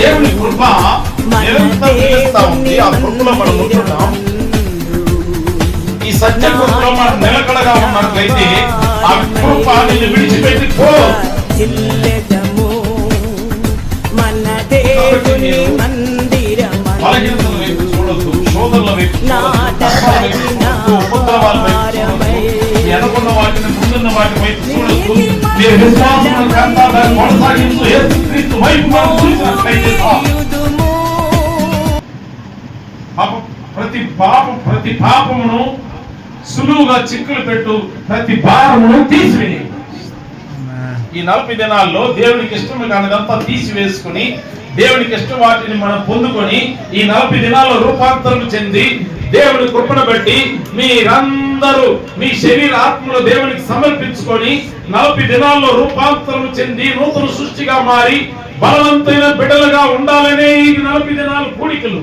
దేవుని కృప నిరంతరం నిలుస్తా ఉంది. ఆ కృపలో మనం ఉంటున్నాం. ఈ సత్య కృపలో మనం నిలకడగా ఉన్నట్లయితే ఆ కృప నిన్ను విడిచిపెట్టి పో. బలహీనతల వైపు చూడొద్దు, శోధనల వైపు చూడొద్దు, ఉపద్రవాల వైపు చూడొద్దు, వెనకున్న వాటిని ముందున్న వాటి వైపు చూడొద్దు. మీరు విశ్వాసం కొనసాగించు. యేసుక్రీస్తు వైపు మనం చూసినట్లయితే ప్రతి పాపమును సులువుగా చిక్కులు పెట్టు, ప్రతి భారమును తీసివేయి. ఈ 40 దినాల్లో దేవునికి ఇష్టం కానిదంతా తీసివేసుకుని దేవునికి ఇష్టం వాటిని మనం పొందుకొని ఈ 40 దినాల్లో రూపాంతరం చెంది దేవుని కృపను బట్టి మీరందరూ మీ శరీర ఆత్మలో దేవునికి సమర్పించుకొని 40 దినాల్లో రూపాంతరం చెంది నూతన సృష్టిగా మారి బలవంతమైన బిడ్డలుగా ఉండాలనే ఈ 40 దినాల కూడికలు.